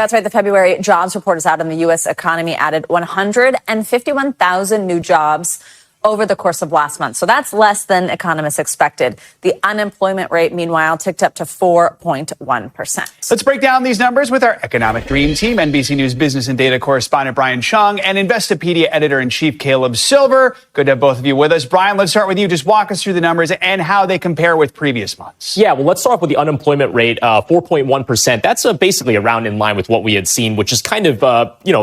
That's right. The February jobs report is out, and the U.S. economy added 151,000 new jobs over the course of last month. So that's less than economists expected. The unemployment rate, meanwhile, ticked up to 4.1%. Let's break down these numbers with our economic dream team. NBC News business and data correspondent Brian Chung and Investopedia editor-in-chief Caleb Silver. Good to have both of you with us. Brian, let's start with you. Just walk us through the numbers and how they compare with previous months. Yeah, well, let's start off with the unemployment rate, 4.1%. That's basically around in line with what we had seen, which is kind of,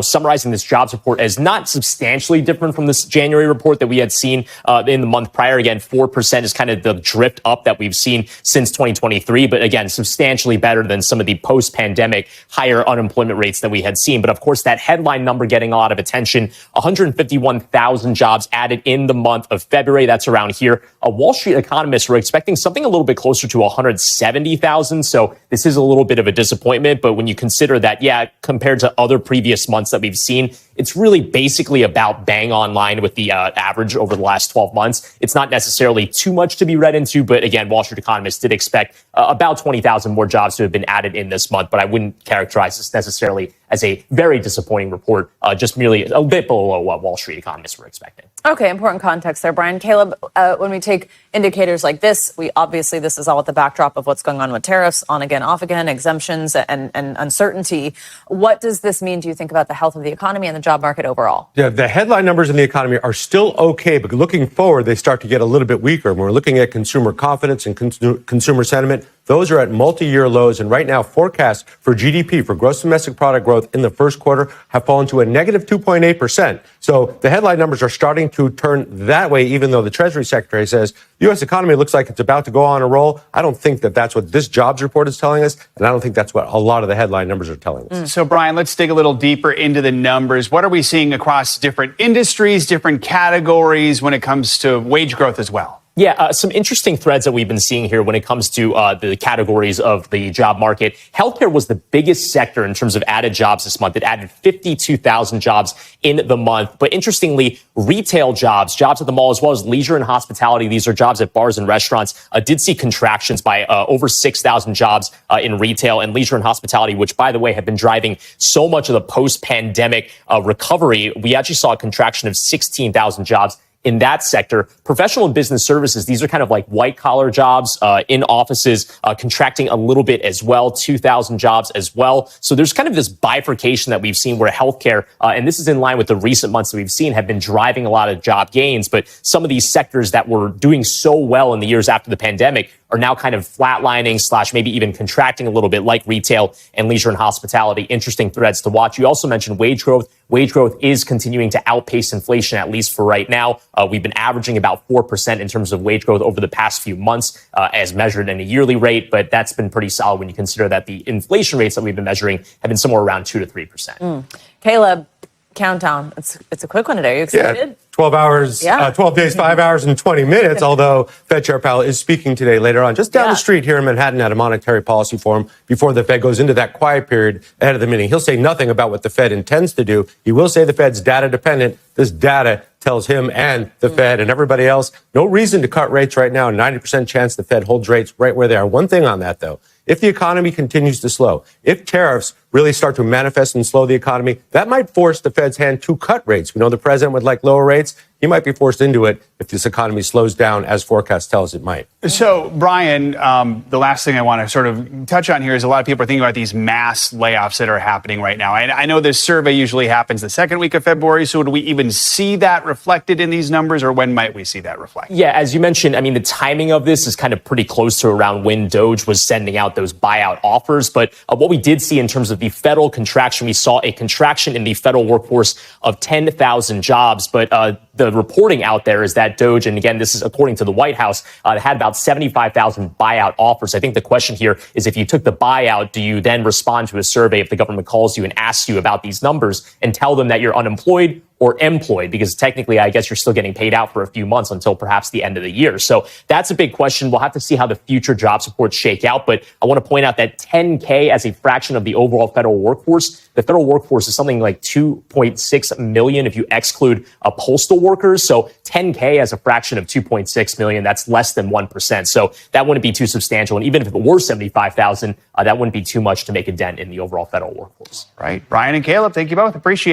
summarizing this jobs report as not substantially different from this January report that we had seen in the month prior. Again, 4% is kind of the drift up that we've seen since 2023. But again, substantially better than some of the post-pandemic higher unemployment rates that we had seen. But of course, that headline number getting a lot of attention, 151,000 jobs added in the month of February. That's around here. Wall Street economists were expecting something a little bit closer to 170,000. So this is a little bit of a disappointment. But when you consider that, compared to other previous months that we've seen, it's really basically about bang on line with the average over the last 12 months. It's not necessarily too much to be read into, but again, Wall Street economists did expect about 20,000 more jobs to have been added in this month, but I wouldn't characterize this necessarily as a very disappointing report, just merely a bit below what Wall Street economists were expecting. Okay, important context there, Brian. Caleb, when we take indicators like this, this is all at the backdrop of what's going on with tariffs, on again, off again, exemptions, and uncertainty. What does this mean, do you think, about the health of the economy and the job market overall? Yeah, the headline numbers in the economy are still okay, but looking forward, they start to get a little bit weaker. When we're looking at consumer confidence and consumer sentiment, those are at multi-year lows, and right now forecasts for GDP, for gross domestic product growth in the first quarter, have fallen to a negative 2.8%. So the headline numbers are starting to turn that way, even though the Treasury Secretary says the U.S. economy looks like it's about to go on a roll. I don't think that that's what this jobs report is telling us, and I don't think that's what a lot of the headline numbers are telling us. So, Brian, let's dig a little deeper into the numbers. What are we seeing across different industries, different categories when it comes to wage growth as well? Yeah, some interesting threads that we've been seeing here when it comes to the categories of the job market. Healthcare was the biggest sector in terms of added jobs this month. It added 52,000 jobs in the month. But interestingly, retail jobs at the mall, as well as leisure and hospitality, these are jobs at bars and restaurants, did see contractions by over 6,000 jobs in retail and leisure and hospitality, which, by the way, have been driving so much of the post-pandemic recovery. We actually saw a contraction of 16,000 jobs in that sector. Professional and business services, these are kind of like white collar jobs in offices, contracting a little bit as well, 2,000 jobs as well. So there's kind of this bifurcation that we've seen where healthcare, and this is in line with the recent months that we've seen, have been driving a lot of job gains. But some of these sectors that were doing so well in the years after the pandemic are now kind of flatlining / maybe even contracting a little bit, like retail and leisure and hospitality. Interesting threads to watch. You also mentioned wage growth. Wage growth is continuing to outpace inflation, at least for right now. We've been averaging about 4% in terms of wage growth over the past few months, as measured in a yearly rate. But that's been pretty solid when you consider that the inflation rates that we've been measuring have been somewhere around 2 to 3%. Caleb, countdown. It's a quick one today. Are you excited? Yeah. 12 hours, 12 days, 5 hours and 20 minutes, although Fed Chair Powell is speaking today later on, just down the street here in Manhattan at a monetary policy forum before the Fed goes into that quiet period ahead of the meeting. He'll say nothing about what the Fed intends to do. He will say the Fed's data dependent. This data tells him and the Fed and everybody else no reason to cut rates right now. 90% chance the Fed holds rates right where they are. One thing on that, though, if the economy continues to slow, if tariffs really start to manifest and slow the economy, that might force the Fed's hand to cut rates. We know the president would like lower rates. He might be forced into it if this economy slows down, as forecast tells it might. So, Brian, the last thing I want to sort of touch on here is a lot of people are thinking about these mass layoffs that are happening right now. And I know this survey usually happens the second week of February. So do we even see that reflected in these numbers, or when might we see that reflected? Yeah, as you mentioned, I mean, the timing of this is kind of pretty close to around when Doge was sending out those buyout offers. But what we did see in terms of the federal contraction, we saw a contraction in the federal workforce of 10,000 jobs. But the reporting out there is that Doge, and again, this is according to the White House, had about 75,000 buyout offers. I think the question here is, if you took the buyout, do you then respond to a survey if the government calls you and asks you about these numbers and tell them that you're unemployed, or employed, because technically, I guess you're still getting paid out for a few months until perhaps the end of the year. So that's a big question. We'll have to see how the future jobs reports shake out. But I want to point out that 10K as a fraction of the overall federal workforce, the federal workforce is something like 2.6 million if you exclude postal workers. So 10K as a fraction of 2.6 million, that's less than 1%. So that wouldn't be too substantial. And even if it were 75,000, that wouldn't be too much to make a dent in the overall federal workforce. Right. Brian and Caleb, thank you both. Appreciate it.